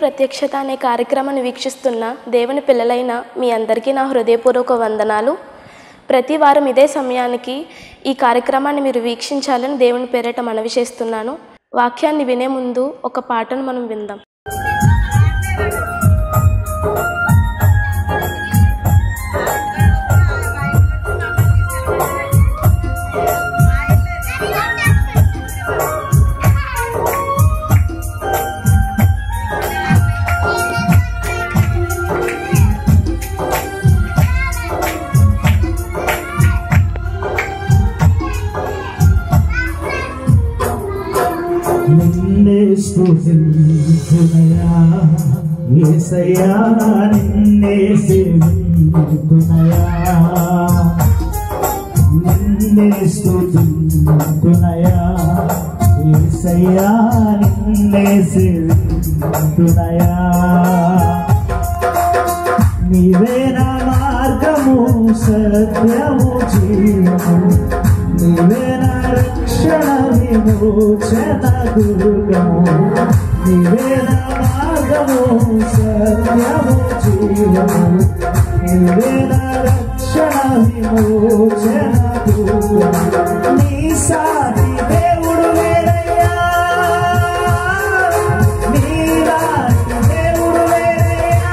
ప్రత్యక్షత అనే కార్యక్రమాన్ని వీక్షిస్తున్న దేవుని పిల్లలైన మీ అందరికీ నా హృదయపూర్వక వందనాలు. ప్రతి వారం ఇదే సమయానికి ఈ కార్యక్రమాన్ని మీరు వీక్షించాలని దేవుని పేరిట మనవి చేస్తున్నాను. వాక్యాన్ని వినే ముందు ఒక పాటను మనం విందాం. నిన్నే స్తుతింతునయా యేసయ్యా, నిన్నే సేవింతునయా, నిన్నే స్తుతింతునయా యేసయ్యా, నిన్నే సేవింతునయా. నీవే నా మార్గము, సత్యము, జీవము, నీవే నా రక్షణ విమోచన దుర్గము, నీవే నా మార్గము, సత్యము, జీవము, నీవే నా రక్షణ విమోచన దుర్గము. నీ సాటి దేవుడు వేరయ్యా, నీలాంటి దేవుడు వేరయ్యా,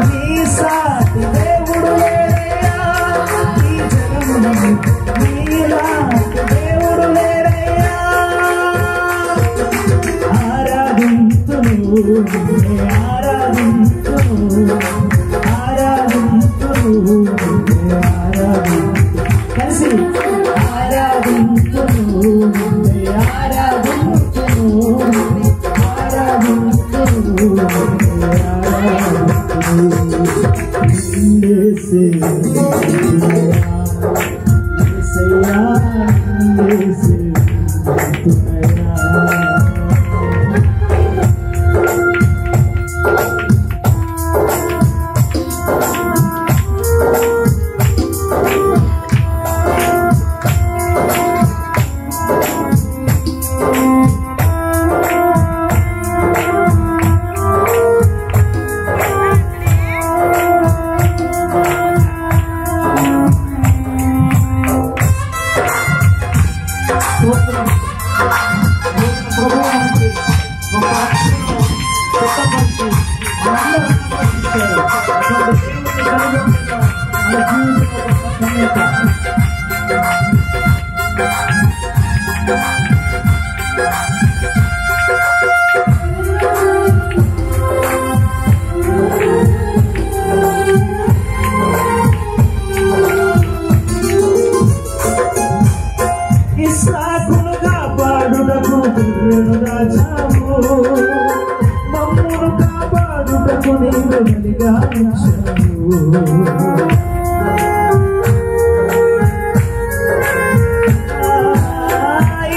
నీ సాటి దేవుడు వేరయ్యా, ఈ జగమున నీలాంటి దేవుడు వేరయ్యా. ఆరాధింతును, ఆరాధింతును, ఆరాధింతును, కలిసి ఆరాధింతును, ఆరాధింతును, ఆరాధింతును, ఇస్సాకునుగా పాడుటకు దివ్యునుగా చావు, మమ్మును కాపాడుటకు నీవు బలిగా ఉంచావు.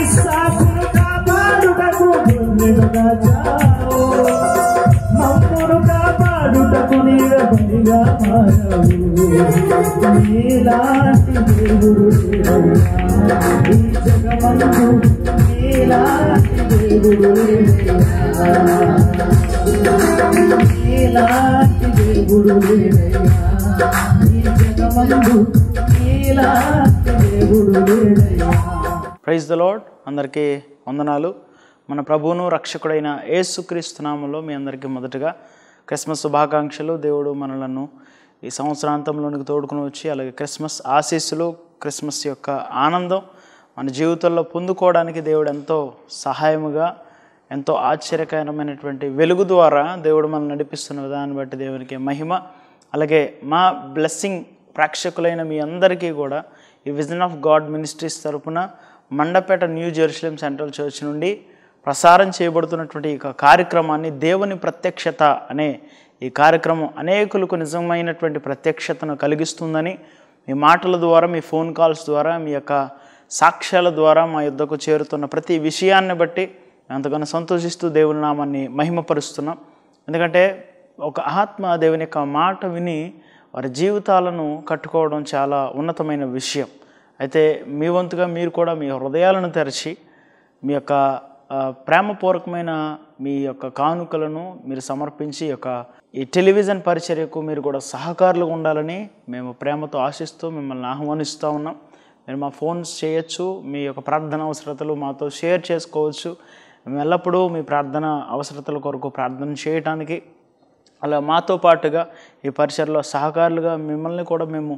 ఇస్సాకునుగా పాడుటకు దివ్యునుగా చావు, మమ్మును కాపాడుటకు నీవు బలిగా మారావు. నీలాంటి దేవుడు ఈ జగమందు, నీలాంటి దేవుడు నీలాంటి దేవుడు ఈ జగమందు, నీలాంటి దేవుడు. Praise the lord. అందరికీ వందనాలు. మన ప్రభువును రక్షకుడైన యేసుక్రీస్తు నామములో మీ అందరికీ మొదటగా క్రిస్మస్ శుభాకాంక్షలు. దేవుడు మనలను ఈ సంవత్సరాంతంలోనికి తోడుకుని వచ్చి అలాగే క్రిస్మస్ ఆశీస్సులు, క్రిస్మస్ యొక్క ఆనందం మన జీవితంలో పొందుకోవడానికి దేవుడు ఎంతో సహాయముగా, ఎంతో ఆశ్చర్యకరమైనటువంటి వెలుగు ద్వారా దేవుడు మనల్ని నడిపిస్తున్న విధానాన్ని బట్టి దేవునికి మహిమ. అలాగే మా బ్లెస్సింగ్ ప్రేక్షకులైన మీ అందరికీ కూడా ఈ విజన్ ఆఫ్ గాడ్ మినిస్ట్రీస్ తరపున Mandapeta new Jerusalem central church నుండి ప్రసారం చేయబడుతున్నటువంటి ఈ కార్యక్రమాన్ని దేవుని ప్రత్యక్షత అనే ఈ కార్యక్రమం అనేకులకు నిజమైనటువంటి ప్రత్యక్షతను కలిగిస్తుందని మీ మాటల ద్వారా, మీ ఫోన్ కాల్స్ ద్వారా, మీ యొక్క సాక్ష్యాల ద్వారా మా యుద్ధకు చేరుతున్న ప్రతి విషయాన్ని బట్టి ఎంతగానో సంతోషిస్తూ దేవుని నామాన్ని మహిమపరుస్తున్నాం. ఎందుకంటే ఒక ఆత్మ దేవుని యొక్క మాట విని వారి జీవితాలను కట్టుకోవడం చాలా ఉన్నతమైన విషయం. అయితే మీ వంతుగా మీరు కూడా మీ హృదయాలను తెరిచి మీ యొక్క ప్రేమపూర్వకమైన మీ యొక్క కానుకలను మీరు సమర్పించి ఈ టెలివిజన్ పరిచర్యకు మీరు కూడా సహకారులుగా ఉండాలని మేము ప్రేమతో ఆశిస్తూ మిమ్మల్ని ఆహ్వానిస్తూ ఉన్నాం. మీరు మా ఫోన్స్ చేయొచ్చు, మీ యొక్క ప్రార్థన అవసరతలు మాతో షేర్ చేసుకోవచ్చు. మేము ఎల్లప్పుడూ మీ ప్రార్థన అవసరతల కొరకు ప్రార్థన చేయటానికి, అలా మాతో పాటుగా ఈ పరిచర్లో సహకారులుగా మిమ్మల్ని కూడా మేము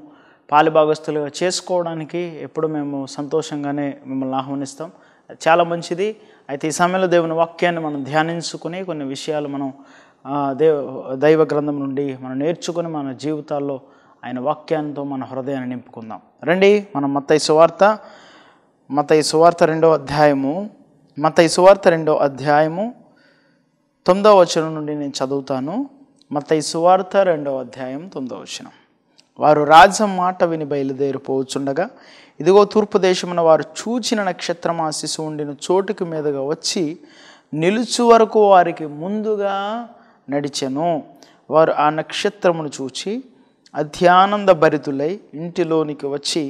పాలిభాగస్తులుగా చేసుకోవడానికి ఎప్పుడు మేము సంతోషంగానే మిమ్మల్ని ఆహ్వానిస్తాం. చాలా మంచిది. అయితే ఈ సమయంలో దేవుని వాక్యాన్ని మనం ధ్యానించుకుని కొన్ని విషయాలు మనం దైవ గ్రంథం నుండి మనం నేర్చుకుని మన జీవితాల్లో ఆయన వాక్యాలతో మన హృదయాన్ని నింపుకుందాం. రండి, మనం మత్తయి సువార్త 2వ అధ్యాయము 9వ వచనం నుండి నేను చదువుతాను. మత్తయి సువార్త 2వ అధ్యాయం 9వ వచనం. వారు రాజు మాట విని బయలుదేరిపోవచ్చుండగా, ఇదిగో తూర్పు దేశమున వారు చూచిన నక్షత్రం ఆ శిశువు ఉండిన చోటుకి మీదుగా వచ్చి నిలుచు వరకు వారికి ముందుగా నడిచెను. వారు ఆ నక్షత్రమును చూచి అత్యానంద భరితులై ఇంటిలోనికి వచ్చి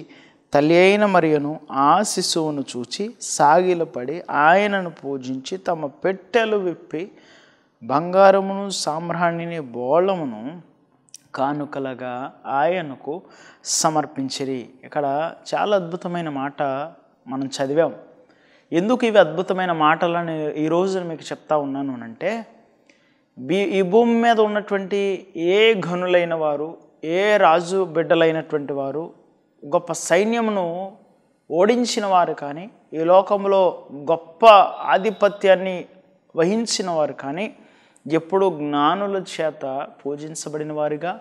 తల్లి అయిన మరియను ఆ శిశువును చూచి సాగిలపడి ఆయనను పూజించి తమ పెట్టెలు విప్పి బంగారమును సామ్రాణిని బోళమును కానుకలుగా ఆయనకు సమర్పించిరి. ఇక్కడ చాలా అద్భుతమైన మాట మనం చదివాం. ఎందుకు ఇవి అద్భుతమైన మాటలని ఈరోజు మీకు చెప్తా ఉన్నాను అంటే, ఈ భూమి మీద ఉన్నటువంటి ఏ ఘనులైన వారు, ఏ రాజు బిడ్డలైనటువంటి వారు, గొప్ప సైన్యమును ఓడించిన వారు కానీ, ఈ లోకంలో గొప్ప ఆధిపత్యాన్ని వహించిన వారు కానీ ఎప్పుడు జ్ఞానుల చేత పూజించబడిన వారిగా,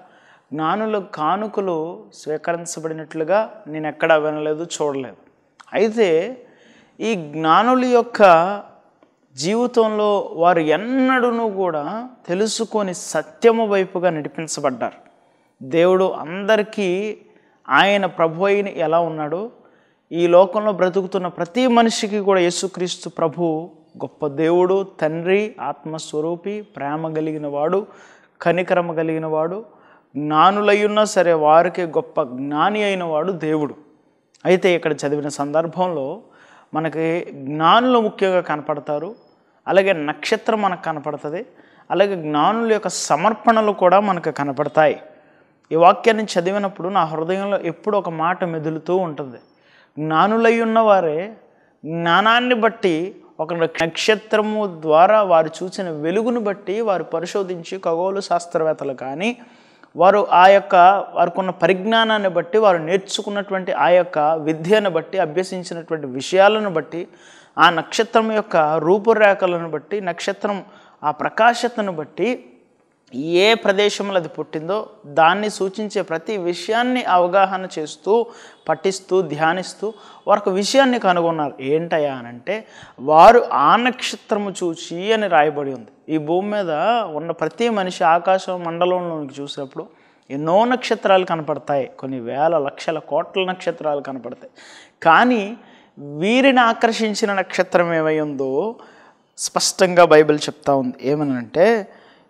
జ్ఞానుల కానుకలు స్వీకరించబడినట్లుగా నేను ఎక్కడా వినలేదు, చూడలేదు. అయితే ఈ జ్ఞానుల యొక్క జీవితంలో వారు ఎన్నడూ కూడా తెలుసుకొని సత్యము వైపుగా నడిపించబడ్డారు. దేవుడు అందరికీ ఆయన ప్రభు అయిన ఎలా ఉన్నాడో, ఈ లోకంలో బ్రతుకుతున్న ప్రతి మనిషికి కూడా యేసుక్రీస్తు ప్రభు గొప్ప దేవుడు, తండ్రి, ఆత్మస్వరూపి, ప్రేమ కలిగిన వాడు, కనికరమ కలిగిన వాడు, జ్ఞానులయ్యున్నా సరే వారికి గొప్ప జ్ఞాని అయిన వాడు దేవుడు. అయితే ఇక్కడ చదివిన సందర్భంలో మనకి జ్ఞానులు ముఖ్యంగా కనపడతారు, అలాగే నక్షత్రం మనకు కనపడుతుంది, అలాగే జ్ఞానుల యొక్క సమర్పణలు కూడా మనకు కనపడతాయి. ఈ వాక్యాన్ని చదివినప్పుడు నా హృదయంలో ఎప్పుడు ఒక మాట మెదులుతూ ఉంటుంది. జ్ఞానులై ఉన్నవారే జ్ఞానాన్ని బట్టి, ఒక నక్షత్రము ద్వారా వారు చూసిన వెలుగును బట్టి వారు పరిశోధించి, ఖగోళ శాస్త్రవేత్తలు కానీ వారు వారికి ఉన్న పరిజ్ఞానాన్ని బట్టి, వారు నేర్చుకున్నటువంటి ఆ యొక్క విద్యను బట్టి, అభ్యసించినటువంటి విషయాలను బట్టి, ఆ నక్షత్రం యొక్క రూపురేఖలను బట్టి, నక్షత్రం ఆ ప్రకాశతను బట్టి ఏ ప్రదేశంలో అది పుట్టిందో దాన్ని సూచించే ప్రతి విషయాన్ని అవగాహన చేస్తూ, పఠిస్తూ, ధ్యానిస్తూ వారు విషయాన్ని కనుగొన్నారు. ఏంటయ్యా అనంటే, వారు ఆ నక్షత్రము చూచి అని రాయబడి ఉంది. ఈ భూమి మీద ఉన్న ప్రతి మనిషి ఆకాశ మండలంలోనికి చూసినప్పుడు ఎన్నో నక్షత్రాలు కనపడతాయి, కొన్ని వేల లక్షల కోట్ల నక్షత్రాలు కనపడతాయి. కానీ వీరిని ఆకర్షించిన నక్షత్రం ఏమై ఉందో స్పష్టంగా బైబిల్ చెప్తా ఉంది. ఏమనంటే,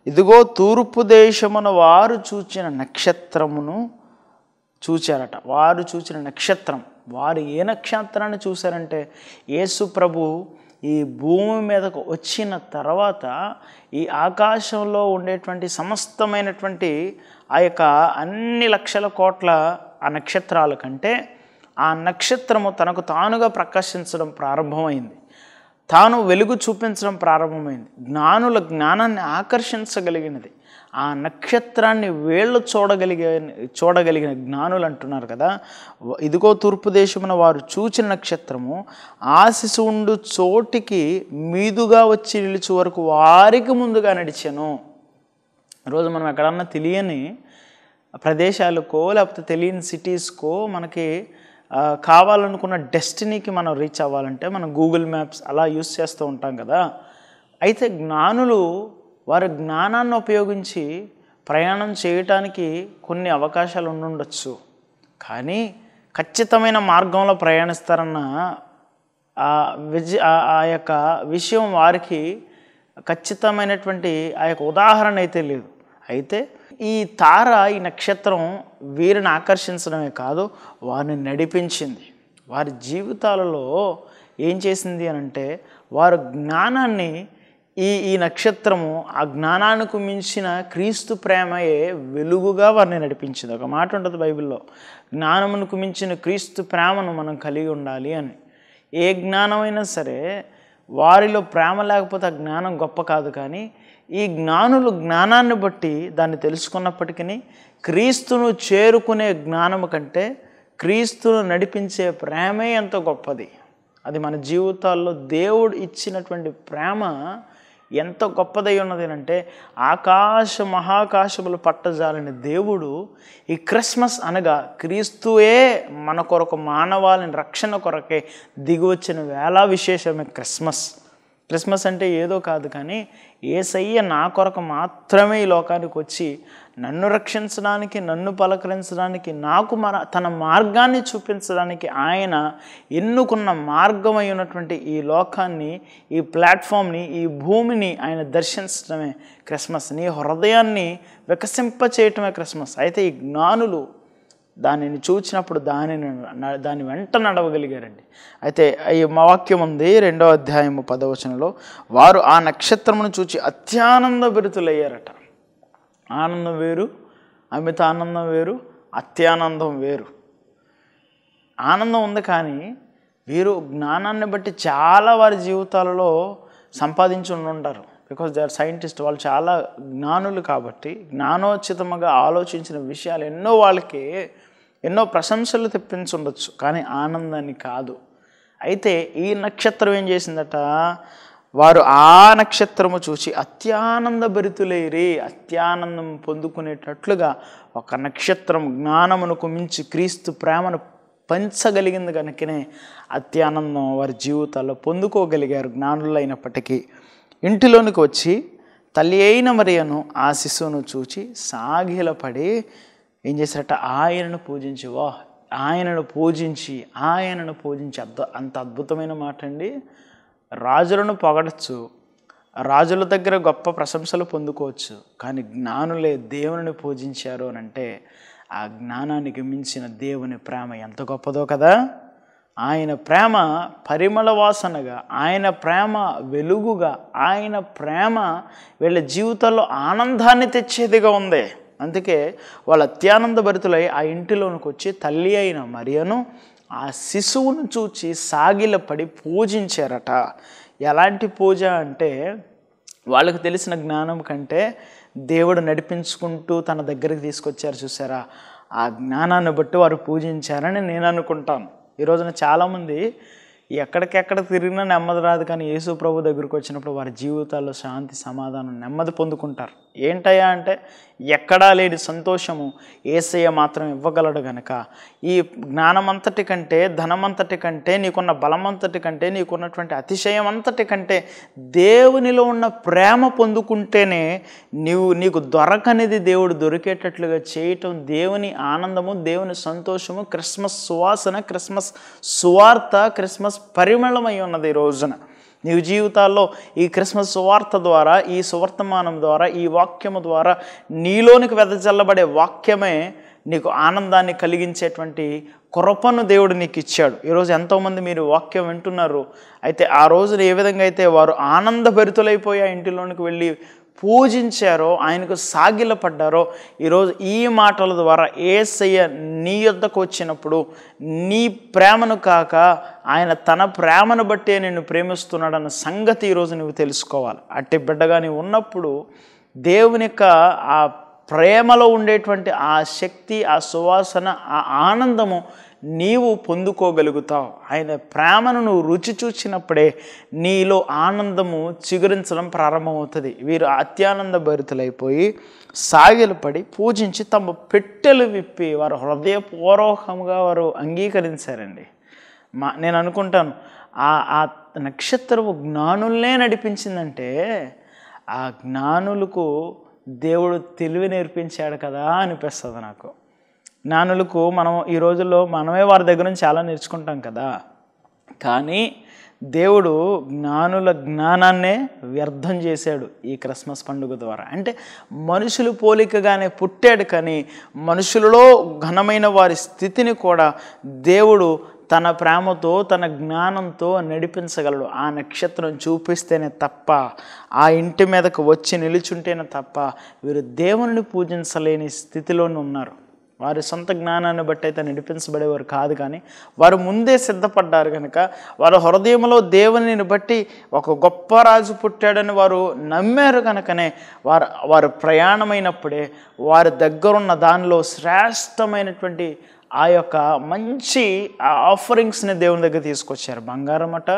ఇదిగో తూర్పు దేశమున వారు చూచిన నక్షత్రమును చూచారట. వారు చూచిన నక్షత్రం, వారు ఏ నక్షత్రాన్ని చూశారంటే, యేసు ప్రభు ఈ భూమి మీదకు వచ్చిన తర్వాత ఈ ఆకాశంలో ఉండేటువంటి సమస్తమైనటువంటి ఆ యొక్క అన్ని లక్షల కోట్ల ఆ నక్షత్రాల కంటే ఆ నక్షత్రము తనకు తానుగా ప్రకాశించడం ప్రారంభమైంది, తాను వెలుగు చూపించడం ప్రారంభమైంది, జ్ఞానుల జ్ఞానాన్ని ఆకర్షించగలిగినది. ఆ నక్షత్రాన్ని వేళ్ళు చూడగలిగిన జ్ఞానులు అంటున్నారు కదా. ఇదిగో తూర్పు దేశమున వారు చూచిన నక్షత్రము ఆ శిశువుండు చోటికి మీదుగా వచ్చి నిలిచే వరకు వారికి ముందుగా నడిచాను. ఈరోజు మనం ఎక్కడన్నా తెలియని ప్రదేశాలకో లేకపోతే తెలియని సిటీస్కో మనకి కావాలనుకున్న డెస్టినీకి మనం రీచ్ అవ్వాలంటే మనం గూగుల్ మ్యాప్స్ అలా యూస్ చేస్తూ ఉంటాం కదా. అయితే జ్ఞానులు వారి జ్ఞానాన్ని ఉపయోగించి ప్రయాణం చేయటానికి కొన్ని అవకాశాలు ఉండుండొచ్చు, కానీ ఖచ్చితమైన మార్గంలో ప్రయాణిస్తారన్న ఆ యొక్క విషయం వారికి ఖచ్చితమైనటువంటి ఆ యొక్క ఉదాహరణ అయితే లేదు. అయితే ఈ తార, ఈ నక్షత్రం వీరిని ఆకర్షించడమే కాదు, వారిని నడిపించింది. వారి జీవితాలలో ఏం చేసింది అని అంటే, వారు జ్ఞానాన్ని ఈ నక్షత్రము ఆ జ్ఞానానికి మించిన క్రీస్తు ప్రేమయే వెలుగుగా వారిని నడిపించింది. ఒక మాట ఉంటుంది బైబిల్లో, జ్ఞానమునకు మించిన క్రీస్తు ప్రేమను మనం కలిగి ఉండాలి అని. ఏ జ్ఞానమైనా సరే వారిలో ప్రేమ లేకపోతే ఆ జ్ఞానం గొప్ప కాదు. కానీ ఈ జ్ఞానులు జ్ఞానాన్ని బట్టి దాన్ని తెలుసుకున్నప్పటికీ క్రీస్తును చేరుకునే జ్ఞానము కంటే క్రీస్తును నడిపించే ప్రేమే ఎంతో గొప్పది. అది మన జీవితాల్లో దేవుడు ఇచ్చినటువంటి ప్రేమ ఎంత గొప్పదై ఉన్నది అంటే, మహాకాశములు పట్టజాలని దేవుడు ఈ క్రిస్మస్ అనగా క్రీస్తువే మన కొరకు మానవాళిని రక్షణ కొరకే దిగివచ్చిన వేళ విశేషమే క్రిస్మస్ అంటే ఏదో కాదు, కానీ యేసయ్య నా కొరకు మాత్రమే ఈ లోకానికి వచ్చి నన్ను రక్షించడానికి, నన్ను పలకరించడానికి, నాకు తన మార్గాన్ని చూపించడానికి ఆయన ఎన్నుకున్న మార్గమై ఉన్నటువంటి ఈ లోకాన్ని, ఈ ప్లాట్ఫామ్ని, ఈ భూమిని ఆయన దర్శించడమే క్రిస్మస్. నీ హృదయాన్ని వికసింపచేయటమే క్రిస్మస్. అయితే ఈ జ్ఞానులు దానిని చూచినప్పుడు దాని వెంట నడవగలిగారండి. అయితే ఈ వాక్యం ఉంది 2వ అధ్యాయము 10వ వచనంలో, వారు ఆ నక్షత్రమును చూచి అత్యానందభరితులయ్యారట. ఆనందం వేరు, అమిత ఆనందం వేరు, అత్యానందం వేరు. ఆనందం ఉంది, కానీ వీరు జ్ఞానాన్ని బట్టి చాలా వారి జీవితాలలో సంపాదించి ఉంటారు. బికాజ్ దే ఆర్ సైంటిస్ట్, వాళ్ళు చాలా జ్ఞానులు కాబట్టి జ్ఞానోచితముగా ఆలోచించిన విషయాలు ఎన్నో వాళ్ళకి ఎన్నో ప్రశంసలు తెప్పించుండొచ్చు, కానీ ఆనందాన్ని కాదు. అయితే ఈ నక్షత్రం ఏం చేసిందట, వారు ఆ నక్షత్రము చూసి అత్యానందభరితులైరి, అత్యానందం పొందుకునేటట్లుగా ఒక నక్షత్రం జ్ఞానమునకు మించి క్రీస్తు ప్రేమను పంచగలిగింది కనుకనే అత్యానందం వారి జీవితాల్లో పొందుకోగలిగారు జ్ఞానులైనప్పటికీ. ఇంటిలోనికి వచ్చి తల్లి అయిన మరియను ఆ శిశువును చూచి సాగిలపడి ఏం చేశారట, ఆయనను పూజించి అంత అద్భుతమైన మాట అండి. రాజులను పొగడచ్చు, రాజుల దగ్గర గొప్ప ప్రశంసలు పొందుకోవచ్చు, కానీ జ్ఞానులే దేవుని పూజించారు అని అంటే ఆ జ్ఞానానికి మించిన దేవుని ప్రేమ ఎంత గొప్పదో కదా. ఆయన ప్రేమ పరిమళ వాసనగా, ఆయన ప్రేమ వెలుగుగా, ఆయన ప్రేమ వీళ్ళ జీవితాల్లో ఆనందాన్ని తెచ్చేదిగా ఉంది. అందుకే వాళ్ళు అత్యానంద భరితులై ఆ ఇంటిలోనికి వచ్చి తల్లి అయిన మరియను ఆ శిశువును చూచి సాగిలపడి పూజించారట. ఎలాంటి పూజ అంటే, వాళ్ళకు తెలిసిన జ్ఞానం కంటే దేవుడు నడిపించుకుంటూ తన దగ్గరికి తీసుకొచ్చారు చూసారా, ఆ జ్ఞానాన్ని బట్టి వారు పూజించారని నేను అనుకుంటాను. ఈ రోజున చాలామంది ఎక్కడికెక్కడ తిరిగినా నెమ్మది రాదు, కానీ యేసు ప్రభు దగ్గరికి వచ్చినప్పుడు వారి జీవితాల్లో శాంతి, సమాధానం, నెమ్మది పొందుకుంటారు. ఏంటయ్యా అంటే, ఎక్కడా లేని సంతోషము యేసయ్య మాత్రం ఇవ్వగలడు గనక ఈ జ్ఞానమంతటి కంటే, ధనమంతటి కంటే, నీకున్న బలమంతటి కంటే, నీకున్నటువంటి అతిశయం అంతటి కంటే దేవునిలో ఉన్న ప్రేమ పొందుకుంటేనే నీకు దొరకనిది దేవుడు దొరికేటట్లుగా చేయటం దేవుని ఆనందము, దేవుని సంతోషము, క్రిస్మస్ సువాసన, క్రిస్మస్ సువార్త, క్రిస్మస్ పరిమళమై ఉన్నది. ఈ రోజున నీ జీవితాల్లో ఈ క్రిస్మస్ సువార్త ద్వారా, ఈ సువర్తమానం ద్వారా, ఈ వాక్యము ద్వారా నీలోనికి వెదజల్లబడే వాక్యమే నీకు ఆనందాన్ని కలిగించేటువంటి కృపను దేవుడు నీకు ఇచ్చాడు. ఈరోజు ఎంతోమంది మీరు వాక్యం వింటున్నారు. అయితే ఆ రోజున ఏ విధంగా అయితే వారు ఆనందభరితులైపోయి ఆ ఇంటిలోనికి వెళ్ళి పూజించారో, ఆయనకు సాగిలపడ్డారో, ఈరోజు ఈ మాటల ద్వారా యేసయ్య నీ యొద్దకు వచ్చినప్పుడు నీ ప్రేమను కాక ఆయన తన ప్రేమను బట్టే నిన్ను ప్రేమిస్తున్నాడన్న సంగతి ఈరోజు నువ్వు తెలుసుకోవాలి. అట్టి బిడ్డగా నీవు ఉన్నప్పుడు దేవుని యొక్క ఆ ప్రేమలో ఉండేటువంటి ఆ శక్తి, ఆ సువాసన, ఆ ఆనందము నీవు పొందుకోగలుగుతావు. ఆయన ప్రేమను నువ్వు రుచి చూచినప్పుడే నీలో ఆనందము చిగురించడం ప్రారంభమవుతుంది. వీరు అత్యానంద భరితులైపోయి సాగిలపడి పూజించి తమ పెట్టెలు విప్పి వారు హృదయపూర్వకంగా వారు అంగీకరించారండి. నేను అనుకుంటాను, ఆ నక్షత్రము జ్ఞానులనే నడిపించిందంటే ఆ జ్ఞానులకు దేవుడు తెలివి నేర్పించాడు కదా అనిపిస్తుంది నాకు. జ్ఞానులకు మనం ఈ రోజుల్లో మనమే వారి దగ్గర నుంచి చాలా నేర్చుకుంటాం కదా, కానీ దేవుడు జ్ఞానుల జ్ఞానాన్నే వ్యర్థం చేశాడు ఈ క్రిస్మస్ పండుగ ద్వారా. అంటే మనుషులు పోలికగానే పుట్టాడు, కానీ మనుషులలో ఘనమైన వారి స్థితిని కూడా దేవుడు తన ప్రేమతో తన జ్ఞానంతో నడిపించగలడు. ఆ నక్షత్రం చూపిస్తేనే తప్ప, ఆ ఇంటి మీదకు వచ్చి నిలుచుంటేనే తప్ప వీరు దేవుని పూజించలేని స్థితిలోనే ఉన్నారు. వారి సొంత జ్ఞానాన్ని బట్టి అయితే నడిపించబడేవారు కాదు, కానీ వారు ముందే సిద్ధపడ్డారు కనుక వారి హృదయంలో దేవునిని బట్టి ఒక గొప్ప రాజు పుట్టాడని వారు నమ్మారు కనుకనే వారు ప్రయాణమైనప్పుడే వారి దగ్గరున్న దానిలో శ్రేష్టమైనటువంటి ఆ యొక్క మంచి ఆఫరింగ్స్ని దేవుని దగ్గర తీసుకొచ్చారు. బంగారమట,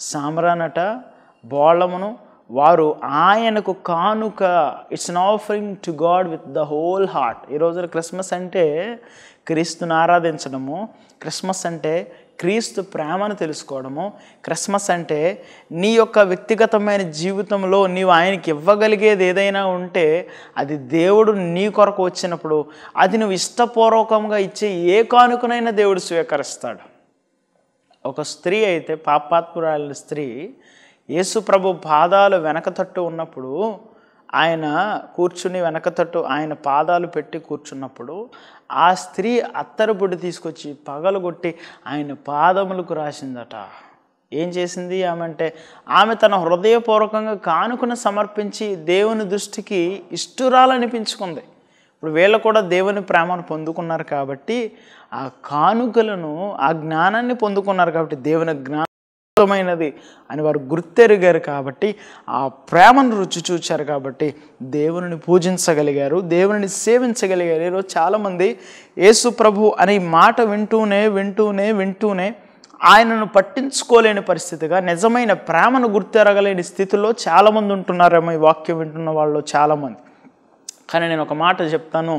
సామ్రానట, బోళమును వారు ఆయనకు కానుక. It's an offering to God with the whole heart. ఈరోజు క్రిస్మస్ అంటే క్రీస్తుని ఆరాధించడము, క్రిస్మస్ అంటే క్రీస్తు ప్రేమను తెలుసుకోవడము, క్రిస్మస్ అంటే నీ యొక్క వ్యక్తిగతమైన జీవితంలో నీవు ఆయనకి ఇవ్వగలిగేది ఏదైనా ఉంటే అది దేవుడు నీ కొరకు వచ్చినప్పుడు అది నువ్వు ఇష్టపూర్వకంగా ఇచ్చే ఏ కానుకనైనా దేవుడు స్వీకరిస్తాడు. ఒక స్త్రీ అయితే, పాపాత్మురాలి స్త్రీ, యేసు ప్రభు పాదాలు వెనక తట్టు ఉన్నప్పుడు, ఆయన కూర్చుని వెనక తట్టు ఆయన పాదాలు పెట్టి కూర్చున్నప్పుడు ఆ స్త్రీ అత్తరుబుడ్డి తీసుకొచ్చి పగలగొట్టి ఆయన పాదములకు రాసిందట. ఏం చేసింది ఆమె అంటే, ఆమె తన హృదయపూర్వకంగా కానుకను సమర్పించి దేవుని దృష్టికి ఇష్టురాలనిపించుకుంది. ఇప్పుడు వీళ్ళు కూడా దేవుని ప్రేమను పొందుకున్నారు కాబట్టి ఆ కానుకలను, ఆ జ్ఞానాన్ని పొందుకున్నారు కాబట్టి దేవుని జ్ఞానమైనది అని వారు గుర్తెరిగారు కాబట్టి ఆ ప్రేమను రుచి చూచారు కాబట్టి దేవుని పూజించగలిగారు, దేవుని సేవించగలిగారు. ఈరోజు చాలామంది యేసు ప్రభు అనే మాట వింటూనే ఆయనను పట్టించుకోలేని పరిస్థితిగా, నిజమైన ప్రేమను గుర్తెరగలేని స్థితిలో చాలామంది ఉంటున్నారేమో ఈ వాక్యం వింటున్న వాళ్ళు చాలామంది. కానీ నేను ఒక మాట చెప్తాను,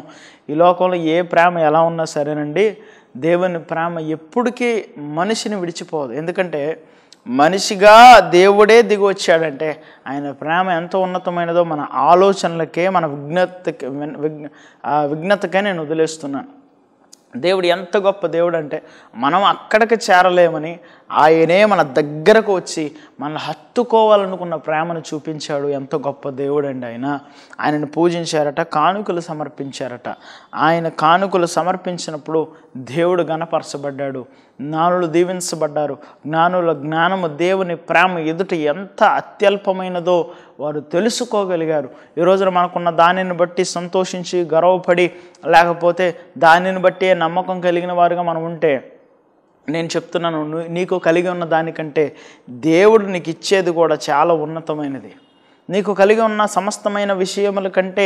ఈ లోకంలో ఏ ప్రేమ ఎలా ఉన్నా సరేనండి, దేవుని ప్రేమ ఎప్పటికీ మనిషిని విడిచిపోదు. ఎందుకంటే మనిషిగా దేవుడే దిగి వచ్చాడంటే ఆయన ప్రేమ ఎంత ఉన్నతమైనదో మన ఆలోచనలకే, మన విజ్ఞతకే నేను వదిలేస్తున్నాను. దేవుడు ఎంత గొప్ప దేవుడు అంటే మనం అక్కడికి చేరలేమని ఆయనే మన దగ్గరకు వచ్చి మనల్ని హత్తుకోవాలనుకున్న ప్రేమను చూపించాడు. ఎంత గొప్ప దేవుడు అండి ఆయన. ఆయనను పూజించారట, కానుకలు సమర్పించారట. ఆయన కానుకలు సమర్పించినప్పుడు దేవుడు గణపరచబడ్డాడు, జ్ఞానులు దీవించబడ్డారు. జ్ఞానుల జ్ఞానము దేవుని ప్రేమ ఎదుట ఎంత అత్యల్పమైనదో వారు తెలుసుకోగలిగారు. ఈ రోజున మనకున్న దానిని బట్టి సంతోషించి గర్వపడి, లేకపోతే దానిని బట్టి నమ్మకం కలిగిన వారుగా మనం ఉంటే, నేను చెప్తున్నాను, నీకు కలిగి ఉన్న దానికంటే దేవుడు నీకు ఇచ్చేది కూడా చాలా ఉన్నతమైనది. నీకు కలిగి ఉన్న సమస్తమైన విషయముల కంటే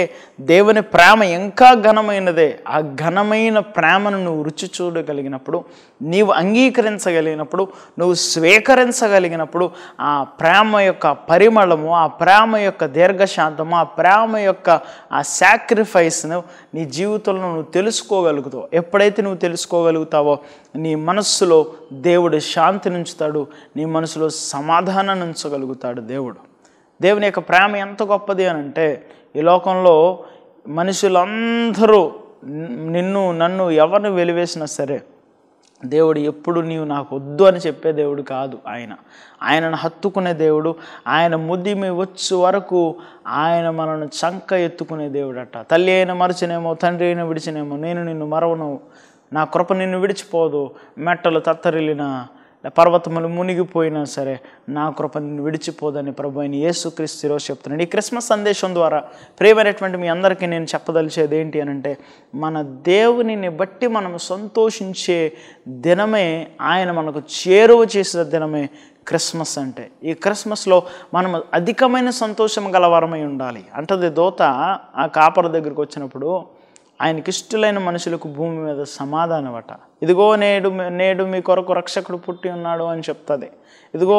దేవుని ప్రేమ ఇంకా ఘనమైనదే. ఆ ఘనమైన ప్రేమను నువ్వు రుచి చూడగలిగినప్పుడు, నీవు అంగీకరించగలిగినప్పుడు, నువ్వు స్వీకరించగలిగినప్పుడు ఆ ప్రేమ యొక్క పరిమళము, ఆ ప్రేమ యొక్క దీర్ఘశాంతము, ఆ ప్రేమ యొక్క ఆ సాక్రిఫైస్ను నీ జీవితంలో నువ్వు తెలుసుకోగలుగుతావు. ఎప్పుడైతే నువ్వు తెలుసుకోగలుగుతావో నీ మనస్సులో దేవుడు శాంతిని ఉంచుతాడు, నీ మనసులో సమాధానాన్ని ఉంచగలుగుతాడు దేవుడు. దేవుని యొక్క ప్రేమ ఎంత గొప్పది అని అంటే, ఈ లోకంలో మనుషులందరూ నన్ను ఎవరిని వెలివేసినా సరే దేవుడు ఎప్పుడు నీవు నాకు వద్దు అని చెప్పే దేవుడు కాదు. ఆయనను హత్తుకునే దేవుడు. ఆయన ముద్దిమి వచ్చు వరకు ఆయన మనను చంక ఎత్తుకునే దేవుడట. తల్లి అయిన మరచినేమో, తండ్రి అయిన విడిచినేమో, నేను నిన్ను మరవను, నా కృప నిన్ను విడిచిపోదు. మెట్టలు తత్తరిల్లిన, పర్వతములు మునిగిపోయినా సరే నా కృప నిన్ను విడిచిపోదని ప్రభు అయిన యేసుక్రీస్తు ఈరోజు చెప్తున్నాడు. ఈ క్రిస్మస్ సందేశం ద్వారా ప్రియమైనటువంటి మీ అందరికీ నేను చెప్పదలిచేది ఏంటి అని అంటే, మన దేవునిని బట్టి మనం సంతోషించే దినమే, ఆయన మనకు చేరువ చేసిన దినమే క్రిస్మస్ అంటే. ఈ క్రిస్మస్లో మనం అధికమైన సంతోషం గలవారమై ఉండాలి. అంటది దూత ఆ కాపర దగ్గరికి వచ్చినప్పుడు, ఆయనకి ఇష్టలైన మనుషులకు భూమి మీద సమాధానమట. ఇదిగో నేడు మీ కొరకు రక్షకుడు పుట్టి ఉన్నాడు అని చెప్తుంది. ఇదిగో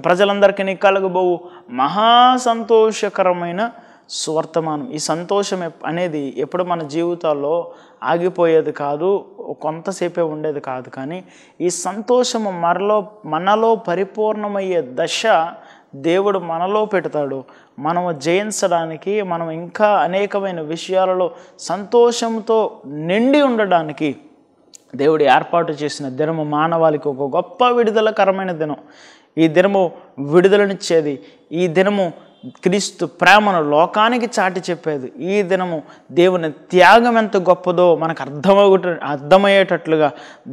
ప్రజలందరికీ కలుగబోవు మహా సంతోషకరమైన సువర్తమానం. ఈ సంతోషం అనేది ఎప్పుడు మన జీవితాల్లో ఆగిపోయేది కాదు, కొంతసేపే ఉండేది కాదు. కానీ ఈ సంతోషము మనలో పరిపూర్ణమయ్యే దశ దేవుడు మనలో పెడతాడు. మనము జయించడానికి, మనం ఇంకా అనేకమైన విషయాలలో సంతోషంతో నిండి ఉండడానికి దేవుడు ఏర్పాటు చేసిన దినము మానవాళికి ఒక గొప్ప విడుదలకరమైన దినం. ఈ దినము విడుదలనిచ్చేది, ఈ దినము క్రీస్తు ప్రేమను లోకానికి చాటి చెప్పేది. ఈ దినము దేవుని త్యాగం ఎంత గొప్పదో మనకు అర్థమయ్యేటట్లుగా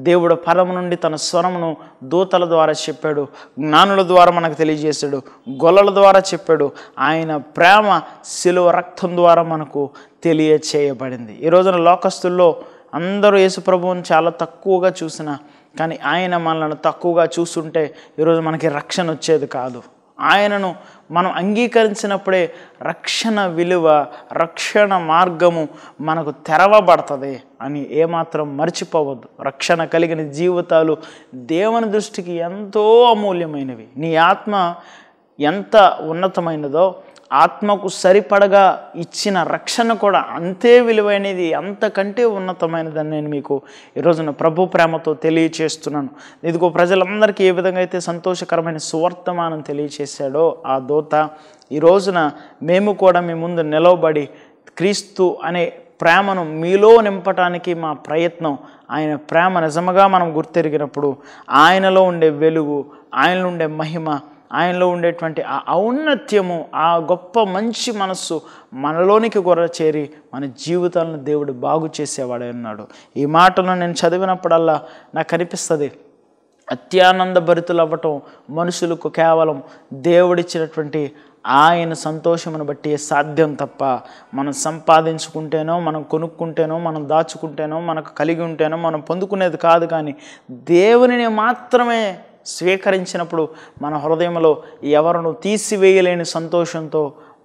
దేవుడు పరము నుండి తన స్వరమును దూతల ద్వారా చెప్పాడు, జ్ఞానుల ద్వారా మనకు తెలియజేశాడు, గొల్లల ద్వారా చెప్పాడు. ఆయన ప్రేమ శిలువ రక్తం ద్వారా మనకు తెలియచేయబడింది. ఈ రోజున లోకస్తుల్లో అందరూ యేసు ప్రభువుని చాలా తక్కువగా చూసినా, కానీ ఆయన మనల్ని తక్కువగా చూస్తుంటే ఈరోజు మనకి రక్షణ వచ్చేది కాదు. ఆయనను మనం అంగీకరించినప్పుడే రక్షణ విలువ, రక్షణ మార్గము మనకు తెరవబడుతుంది అని ఏమాత్రం మర్చిపోవద్దు. రక్షణ కలిగిన జీవితాలు దేవుని దృష్టికి ఎంతో అమూల్యమైనవి. నీ ఆత్మ ఎంత ఉన్నతమైనదో ఆత్మకు సరిపడగా ఇచ్చిన రక్షణ కూడా అంతే విలువైనది, అంతకంటే ఉన్నతమైనదని నేను మీకు ఈరోజున ప్రభు ప్రేమతో తెలియచేస్తున్నాను. ఇదిగో ప్రజలందరికీ ఏ విధంగా అయితే సంతోషకరమైన సువర్తమానం తెలియచేశాడో ఆ దూత, ఈ రోజున మేము కూడా మీ ముందు నిలవబడి క్రీస్తు అనే ప్రేమను మీలో నింపటానికి మా ప్రయత్నం. ఆయన ప్రేమ నిజముగా మనం గుర్తెరిగినప్పుడు ఆయనలో ఉండే వెలుగు, ఆయనలో ఉండే మహిమ, ఆయనలో ఉండేటువంటి ఆ ఔన్నత్యము, ఆ గొప్ప మంచి మనస్సు మనలోనికి గొర్ర చేరి మన జీవితాలను దేవుడు బాగు చేసేవాడే ఉన్నాడు. ఈ మాటలను నేను చదివినప్పుడల్లా నాకు అనిపిస్తుంది, అత్యానంద భరితులు అవ్వటం మనుషులకు కేవలం దేవుడిచ్చినటువంటి ఆయన సంతోషమును బట్టి సాధ్యం తప్ప మనం సంపాదించుకుంటేనో, మనం కొనుక్కుంటేనో, మనం దాచుకుంటేనో, మనకు కలిగి ఉంటేనో మనం పొందుకునేది కాదు. కానీ దేవునిని మాత్రమే స్వీకరించినప్పుడు మన హృదయంలో ఎవరిను తీసివేయలేని సంతోషంతో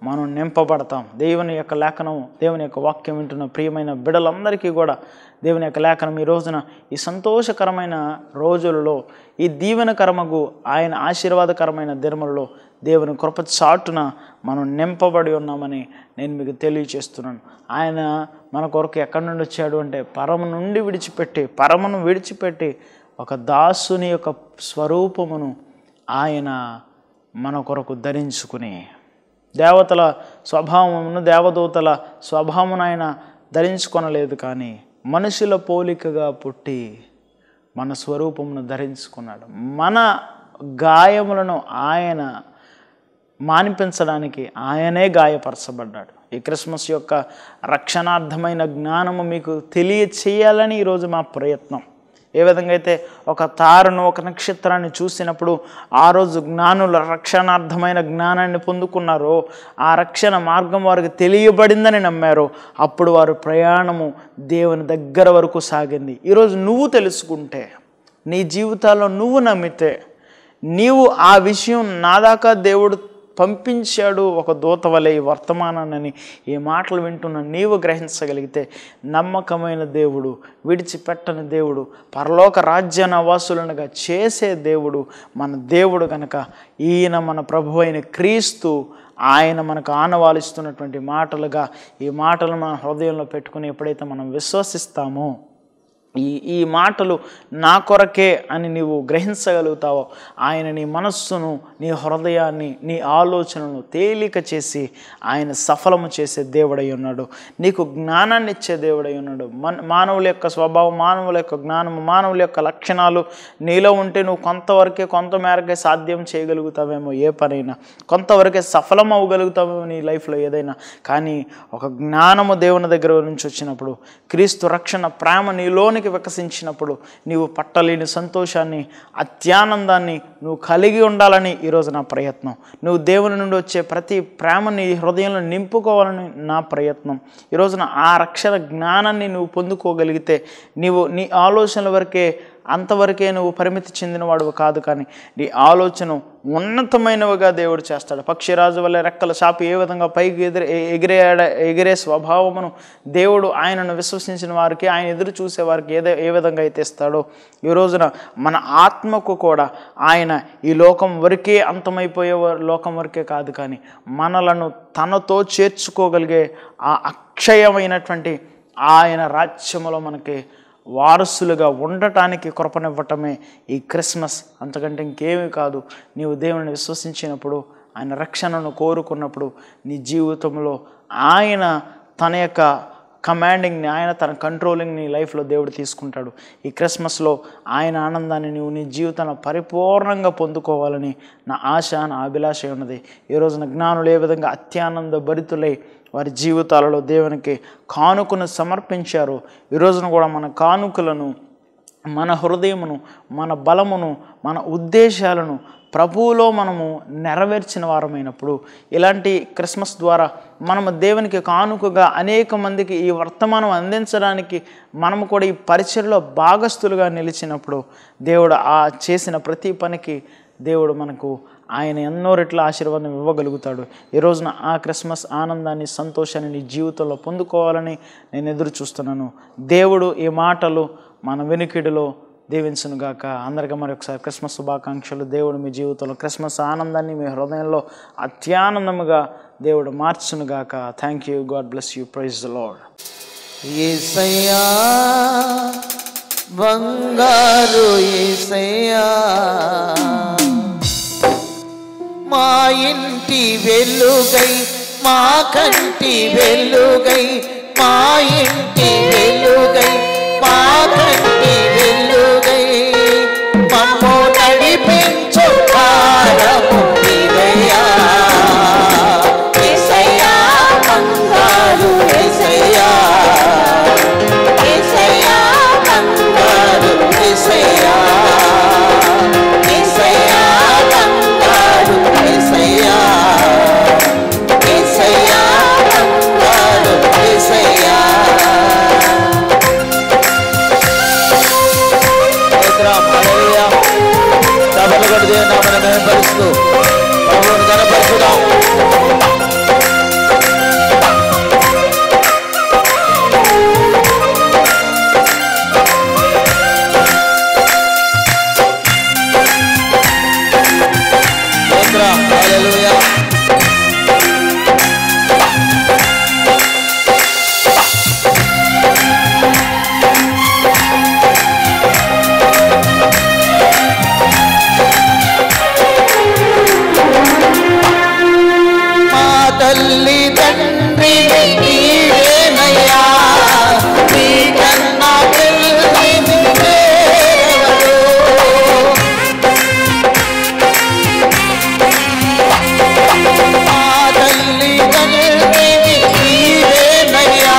మనం నింపబడతాం. దేవుని యొక్క లేఖనం, దేవుని యొక్క వాక్యం వింటున్న ప్రియమైన బిడ్డలందరికీ కూడా దేవుని యొక్క లేఖనం ఈ రోజున ఈ సంతోషకరమైన రోజులలో, ఈ దీవెనకరమగు ఆయన ఆశీర్వాదకరమైన దినములలో దేవుని కృప చాటున మనం నింపబడి ఉన్నామని నేను మీకు తెలియచేస్తున్నాను. ఆయన మన కొరకు ఎక్కడి నుండి వచ్చాడు అంటే పరమును విడిచిపెట్టి ఒక దాసుని యొక్క స్వరూపమును ఆయన మన కొరకు ధరించుకుని, దేవతల స్వభావమును, దేవదూతల స్వభావమును ఆయన ధరించుకొనలేదు, కానీ మనుషుల పోలికగా పుట్టి మన స్వరూపమును ధరించుకున్నాడు. మన గాయములను ఆయన మానిపించడానికి ఆయనే గాయపరచబడ్డాడు. ఈ క్రిస్మస్ యొక్క రక్షణార్థమైన జ్ఞానము మీకు తెలియచేయాలని ఈరోజు మా ప్రయత్నం. ఏ విధంగా అయితే ఒక తారను, ఒక నక్షత్రాన్ని చూసినప్పుడు ఆ రోజు జ్ఞానుల రక్షణార్థమైన జ్ఞానాన్ని పొందుకున్నారో, ఆ రక్షణ మార్గం వారికి తెలియబడిందని నమ్మారో, అప్పుడు వారు ప్రయాణము దేవుని దగ్గర వరకు సాగింది. ఈరోజు నువ్వు తెలుసుకుంటే, నీ జీవితాల్లో నువ్వు నమ్మితే, నీవు ఆ విషయం నా దాకా దేవుడు పంపించాడు ఒక దూత వలె ఈ వర్తమానాన్ని, ఈ మాటలు వింటున్న నీవు గ్రహించగలిగితే, నమ్మకమైన దేవుడు, విడిచిపెట్టని దేవుడు, పరలోక రాజ్య నివాసులనుగా చేసే దేవుడు మన దేవుడు కనుక, ఈయన మన ప్రభు అయిన క్రీస్తు, ఆయన మనకు ఆనవాలిస్తున్నటువంటి మాటలుగా ఈ మాటలు మన హృదయంలో పెట్టుకుని ఎప్పుడైతే మనం విశ్వసిస్తామో, ఈ మాటలు నా కొరకే అని నీవు గ్రహించగలుగుతావో, ఆయన నీ మనస్సును, నీ హృదయాన్ని, నీ ఆలోచనను తేలిక చేసి ఆయన సఫలము చేసే దేవుడై ఉన్నాడు. నీకు జ్ఞానాన్ని ఇచ్చే దేవుడై ఉన్నాడు. మానవుల యొక్క స్వభావం, మానవుల యొక్క జ్ఞానము, మానవుల యొక్క లక్షణాలు నీలో ఉంటే నువ్వు కొంతమేరకే సాధ్యం చేయగలుగుతావేమో ఏ పనైనా, కొంతవరకే సఫలం అవ్వగలుగుతావేమో నీ లైఫ్లో ఏదైనా. కానీ ఒక జ్ఞానము దేవుని దగ్గర నుంచి వచ్చినప్పుడు, క్రీస్తు రక్షణ ప్రేమ నీలోని వికసించినప్పుడు, నీవు పట్టలేని సంతోషాన్ని, అత్యానందాన్ని నువ్వు కలిగి ఉండాలని ఈరోజు నా ప్రయత్నం. నువ్వు దేవుని నుండి వచ్చే ప్రతి ప్రేమని హృదయంలో నింపుకోవాలని నా ప్రయత్నం. ఈరోజున ఆ రక్షణ జ్ఞానాన్ని నువ్వు పొందుకోగలిగితే, నీ ఆలోచనల వరకే, అంతవరకే నువ్వు పరిమితి చెందినవాడు కాదు, కానీ నీ ఆలోచన ఉన్నతమైనవిగా దేవుడు చేస్తాడు. పక్షిరాజు వల్ల రెక్కలు చాపి ఏ విధంగా పైకి ఎగిరే స్వభావమును దేవుడు ఆయనను విశ్వసించిన వారికి, ఆయన ఎదురు చూసే వారికి ఏ విధంగా అయితే ఇస్తాడో, ఈ రోజున మన ఆత్మకు కూడా ఆయన ఈ లోకం వరకే, అంతమైపోయే లోకం వరకే కాదు, కానీ మనలను తనతో చేర్చుకోగలిగే ఆ అక్షయమైనటువంటి ఆయన రాజ్యములో మనకి వారసులుగా ఉండటానికి కృపనివ్వటమే ఈ క్రిస్మస్. అంతకంటే ఇంకేమీ కాదు. నీవు దేవుని విశ్వసించినప్పుడు, ఆయన రక్షణను కోరుకున్నప్పుడు, నీ జీవితంలో ఆయన తన యొక్క కమాండింగ్ని, ఆయన తన కంట్రోలింగ్ని లైఫ్లో దేవుడు తీసుకుంటాడు. ఈ క్రిస్మస్లో ఆయన ఆనందాన్ని నువ్వు నీ జీవితంలో పరిపూర్ణంగా పొందుకోవాలని నా ఆశ, నా అభిలాష ఉన్నది. ఈ రోజున జ్ఞానులు ఏ విధంగా అత్యానంద భరితులై వారి జీవితాలలో దేవునికి కానుకను సమర్పించారు, ఈ రోజున కూడా మన కానుకలను, మన హృదయమును, మన బలమును, మన ఉద్దేశాలను ప్రభువులో మనము నెరవేర్చిన వారమైనప్పుడు ఇలాంటి క్రిస్మస్ ద్వారా మనము దేవునికి కానుకగా అనేక మందికి ఈ వర్తమానం అందించడానికి మనము కూడా ఈ పరిచర్లో భాగస్థులుగా నిలిచినప్పుడు దేవుడు ఆ చేసిన ప్రతి పనికి దేవుడు మనకు ఆయన ఎన్నో రెట్ల ఆశీర్వాదం ఇవ్వగలుగుతాడు. ఈ రోజున ఆ క్రిస్మస్ ఆనందాన్ని, సంతోషాన్ని నీ జీవితంలో పొందుకోవాలని నేను ఎదురు చూస్తున్నాను. దేవుడు ఈ మాటలు మన వెనుకిడిలో దీవించునుగాక. అందరికీ మరొకసారి క్రిస్మస్ శుభాకాంక్షలు. దేవుడు మీ జీవితంలో క్రిస్మస్ ఆనందాన్ని మీ హృదయంలో అత్యానందముగా దేవుడు మార్చునుగాక. Thank you. God bless you. Praise the Lord. యేసయ్యా బంగారు యేసయ్యా, మా ఇంటి వెలుగై, మా కంటి వెలుగై, మా ఇంటి వెలుగై, మా కంటి వెలుగై, మమ్ము నడిపించు కారము నీవయ్యా. యేసయ్యా బంగారు యేసయ్యా, యేసయ్యా బంగారు యేసయ్యా, యేసయ్యా బంగారు యేసయ్యా, యేసయ్యా బంగారు యేసయ్యా. సభలు కొట్టి దేవుని నామమున మహిమపరుస్తూ ప్రభువును ఘనపరచుదాం. హల్లెలూయా. తల్లి తండ్రి నీవేనయ్యా, నీకన్నా తల్లి నీవెవరు. మా తల్లి తండ్రి నీవేనయ్యా,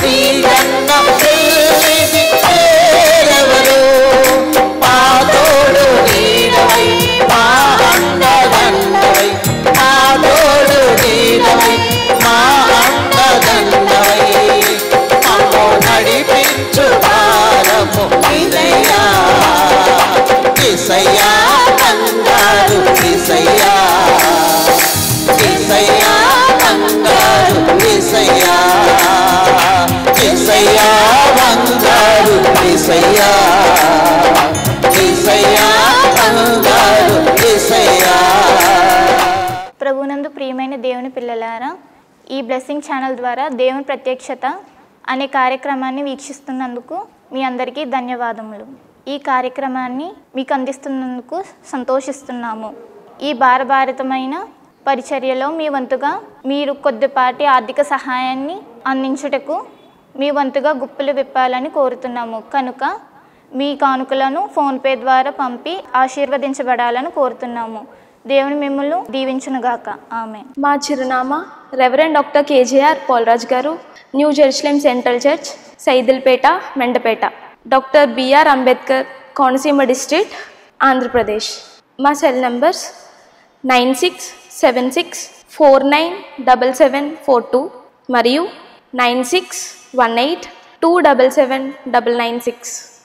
నీకన్నా తల్లి నీవెవరు. మా తోడు నీడవై, మా అండదండవై, మా తోడు నీడవై, మా అండదండవై, మమ్ము నడిపించు భారము నీదయ్యా. యేసయ్యా బంగారు యేసయ్యా, యేసయ్యా బంగారు యేసయ్యా, యేసయ్యా బంగారు యేసయ్యా, యేసయ్యా బంగారు యేసయ్యా. ప్రభునందు ప్రియమైన దేవుని పిల్లలారా, ఈ బ్లెస్సింగ్ ఛానల్ ద్వారా దేవుని ప్రత్యక్షత అనే కార్యక్రమాన్ని వీక్షిస్తున్నందుకు మీ అందరికీ ధన్యవాదములు. ఈ కార్యక్రమాన్ని మీకు అందిస్తున్నందుకు సంతోషిస్తున్నాము. ఈ భారభారతమైన పరిచర్యలో మీ వంతుగా మీరు కొద్దిపాటి ఆర్థిక సహాయాన్ని అందించుటకు మీ వంతుగా గుప్పులు విప్పాలని కోరుతున్నాము. కనుక మీ కానుకలను ఫోన్పే ద్వారా పంపి ఆశీర్వదించబడాలని కోరుతున్నాము. దేవుని మిమ్మల్ని దీవించునుగాక. ఆమె. మా చిరునామా reverend doctor KJR Polaraj garu, new Jerusalem central church, Saidilpeta, Mendapeta, doctor BR Ambedkar, Konaseema district, Andhra Pradesh. మా సెల్ నంబర్స్ 9676497742 మరియు 9618277996.